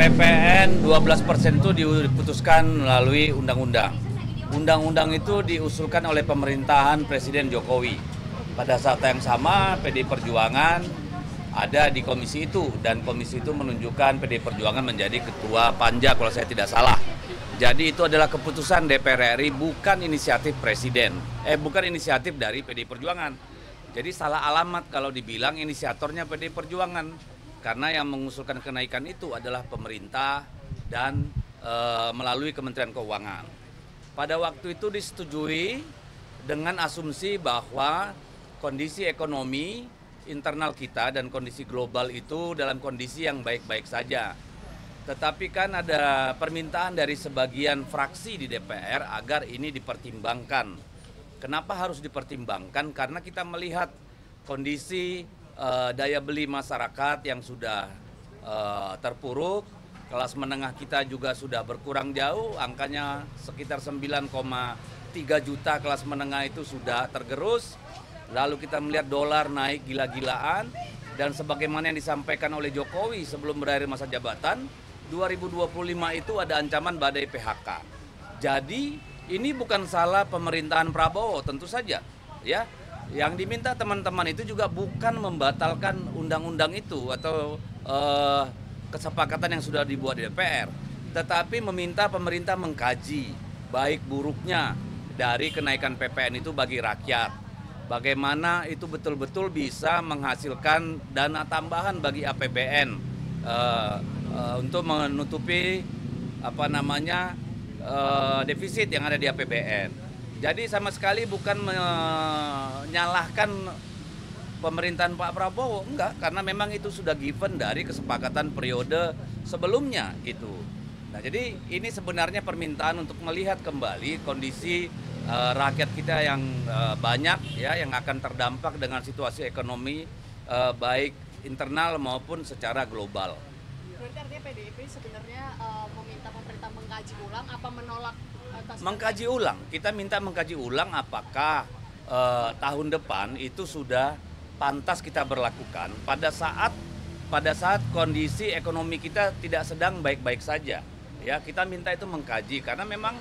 PPN 12% itu diputuskan melalui undang-undang. Undang-undang itu diusulkan oleh pemerintahan Presiden Jokowi. Pada saat yang sama PDI Perjuangan ada di komisi itu dan komisi itu menunjukkan PDI Perjuangan menjadi ketua panja kalau saya tidak salah. Jadi itu adalah keputusan DPR RI, bukan inisiatif Presiden. Bukan inisiatif dari PDI Perjuangan. Jadi salah alamat kalau dibilang inisiatornya PDI Perjuangan. Karena yang mengusulkan kenaikan itu adalah pemerintah dan melalui Kementerian Keuangan. Pada waktu itu disetujui dengan asumsi bahwa kondisi ekonomi internal kita dan kondisi global itu dalam kondisi yang baik-baik saja. Tetapi kan ada permintaan dari sebagian fraksi di DPR agar ini dipertimbangkan. Kenapa harus dipertimbangkan? Karena kita melihat kondisi daya beli masyarakat yang sudah terpuruk, kelas menengah kita juga sudah berkurang jauh, angkanya sekitar 9,3 juta kelas menengah itu sudah tergerus. Lalu kita melihat dolar naik gila-gilaan, dan sebagaimana yang disampaikan oleh Jokowi sebelum berakhir masa jabatan, 2025 itu ada ancaman badai PHK. Jadi ini bukan salah pemerintahan Prabowo, tentu saja, ya. Yang diminta teman-teman itu juga bukan membatalkan undang-undang itu atau kesepakatan yang sudah dibuat di DPR, tetapi meminta pemerintah mengkaji baik buruknya dari kenaikan PPN itu bagi rakyat. Bagaimana itu betul-betul bisa menghasilkan dana tambahan bagi APBN untuk menutupi defisit yang ada di APBN. Jadi sama sekali bukan menyalahkan pemerintahan Pak Prabowo, enggak, karena memang itu sudah given dari kesepakatan periode sebelumnya itu. Nah, jadi ini sebenarnya permintaan untuk melihat kembali kondisi rakyat kita yang banyak ya, yang akan terdampak dengan situasi ekonomi baik internal maupun secara global. Berarti artinya PDIP sebenarnya meminta pemerintah mengkaji ulang apa menolak? Mengkaji ulang, kita minta mengkaji ulang apakah tahun depan itu sudah pantas kita berlakukan pada saat kondisi ekonomi kita tidak sedang baik-baik saja. Ya, kita minta itu mengkaji karena memang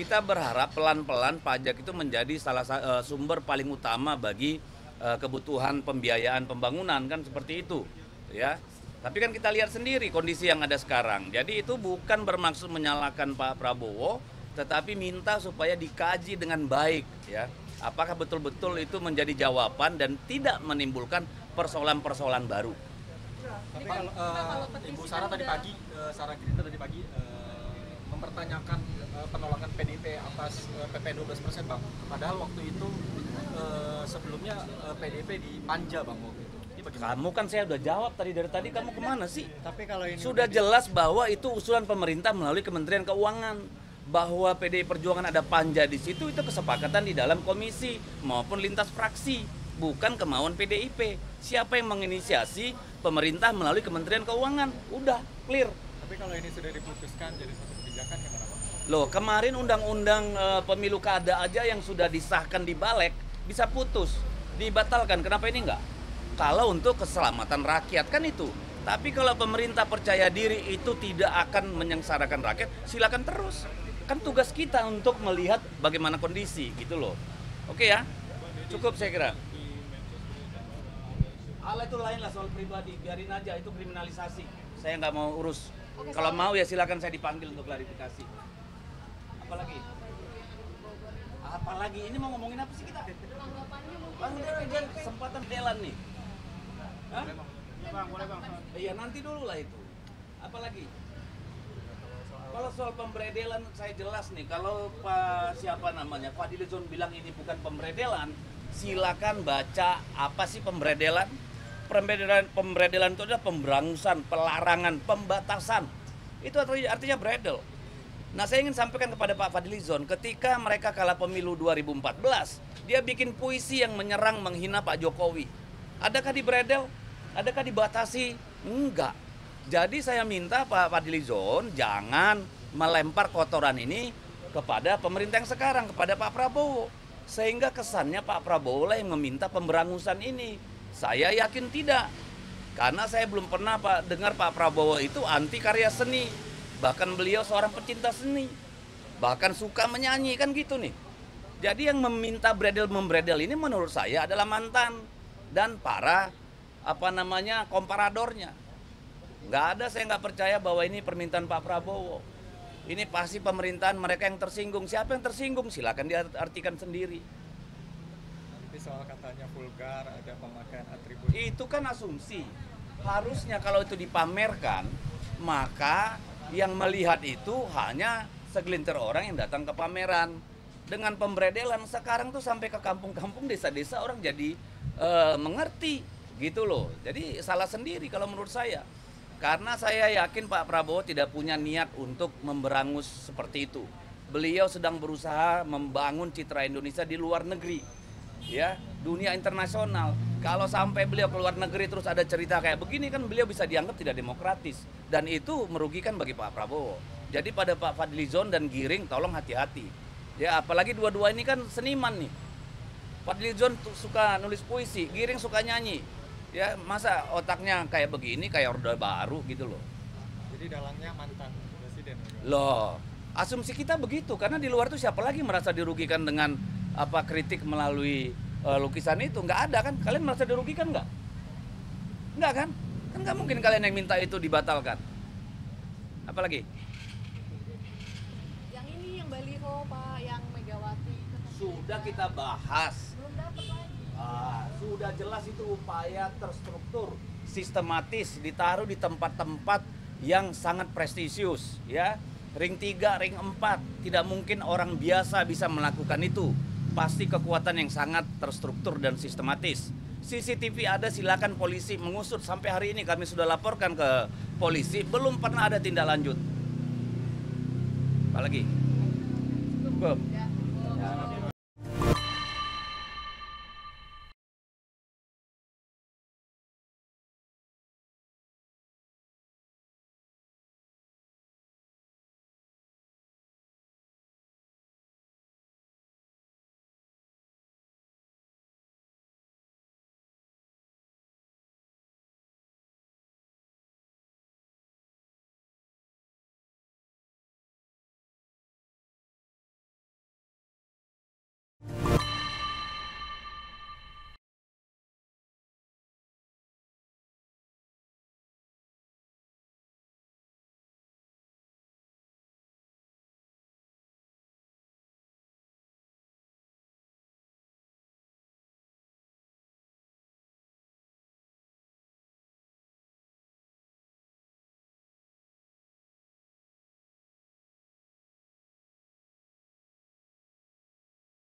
kita berharap pelan-pelan pajak itu menjadi salah sumber paling utama bagi kebutuhan pembiayaan pembangunan, kan seperti itu, ya. Tapi kan kita lihat sendiri kondisi yang ada sekarang. Jadi itu bukan bermaksud menyalahkan Pak Prabowo, tetapi minta supaya dikaji dengan baik, ya. Apakah betul-betul itu menjadi jawaban dan tidak menimbulkan persoalan-persoalan baru. Tapi kalau Ibu Sarah tadi pagi, Sarah Gerindra tadi pagi mempertanyakan penolakan PDIP atas PPN 12%, Bang. Padahal waktu itu sebelumnya PDIP dipanja, Bang, waktu itu. Kamu kan saya udah jawab dari tadi kamu kemana sih? Tapi kalau ini sudah jelas bahwa itu usulan pemerintah melalui Kementerian Keuangan, bahwa PDI Perjuangan ada panja di situ, itu kesepakatan di dalam komisi maupun lintas fraksi, bukan kemauan PDIP. Siapa yang menginisiasi? Pemerintah melalui Kementerian Keuangan. Udah clear. Tapi kalau ini sudah diputuskan jadi satu kebijakan gimana, Pak? Loh, kemarin undang-undang pemilu kada aja yang sudah disahkan di Balek bisa putus, dibatalkan. Kenapa ini enggak? Kalau untuk keselamatan rakyat kan itu. Tapi kalau pemerintah percaya diri itu tidak akan menyengsarakan rakyat, silakan terus. Kan tugas kita untuk melihat bagaimana kondisi gitu loh. Oke ya, cukup saya kira. Hal itu lain lah, soal pribadi, biarin aja, itu kriminalisasi. Saya nggak mau urus. Kalau mau ya silakan saya dipanggil untuk klarifikasi. Apalagi? Apalagi? Ini mau ngomongin apa sih kita? Bang, ini kesempatan jalan nih. Hah? Bang, boleh Bang. Iya, nanti dulu lah itu. Apalagi? Kalau soal pemberedelan saya jelas nih, kalau Pak Fadlizon bilang ini bukan pemberedelan, silakan baca apa sih pemberedelan. Pemberedelan itu adalah pemberangusan, pelarangan, pembatasan. Itu artinya beredel. Nah, saya ingin sampaikan kepada Pak Fadlizon, ketika mereka kalah pemilu 2014, dia bikin puisi yang menyerang, menghina Pak Jokowi. Adakah diberedel? Adakah dibatasi? Enggak. Jadi saya minta Pak Fadlizon jangan melempar kotoran ini kepada pemerintah yang sekarang, kepada Pak Prabowo. Sehingga kesannya Pak Prabowo lah yang meminta pemberangusan ini. Saya yakin tidak. Karena saya belum pernah dengar Pak Prabowo itu anti karya seni. Bahkan beliau seorang pecinta seni. Bahkan suka menyanyi kan gitu nih. Jadi yang meminta membredel ini menurut saya adalah mantan dan para komparadornya. Nggak ada, saya nggak percaya bahwa ini permintaan Pak Prabowo. Ini pasti pemerintahan mereka yang tersinggung. Siapa yang tersinggung? Silakan diartikan sendiri. Nanti soal katanya vulgar, ada pemakaian atribut. Itu kan asumsi. Harusnya kalau itu dipamerkan, maka yang melihat itu hanya segelintir orang yang datang ke pameran. Dengan pembredelan sekarang tuh sampai ke kampung-kampung, desa-desa orang jadi mengerti gitu loh. Jadi salah sendiri kalau menurut saya. Karena saya yakin Pak Prabowo tidak punya niat untuk memberangus seperti itu. Beliau sedang berusaha membangun citra Indonesia di luar negeri. Ya, dunia internasional. Kalau sampai beliau ke luar negeri terus ada cerita kayak begini kan beliau bisa dianggap tidak demokratis. Dan itu merugikan bagi Pak Prabowo. Jadi pada Pak Fadlizon dan Giring tolong hati-hati. Ya, apalagi dua-dua ini kan seniman nih. Fadlizon suka nulis puisi, Giring suka nyanyi. Ya, masa otaknya kayak begini, kayak Orde Baru gitu loh. Jadi dalangnya mantan presiden. Loh, asumsi kita begitu karena di luar tuh siapa lagi merasa dirugikan dengan kritik melalui lukisan itu? Nggak ada kan? Kalian merasa dirugikan nggak? Nggak kan? Kan nggak mungkin kalian yang minta itu dibatalkan. Apalagi? Yang ini yang baliho Pak, yang Megawati. Sudah kita bahas. Belum dapat lagi. Sudah jelas itu upaya terstruktur, sistematis, ditaruh di tempat-tempat yang sangat prestisius, ya. Ring 3, ring 4, tidak mungkin orang biasa bisa melakukan itu. Pasti kekuatan yang sangat terstruktur dan sistematis. CCTV ada, silakan polisi mengusut. Sampai hari ini kami sudah laporkan ke polisi, belum pernah ada tindak lanjut. Apalagi? Ya.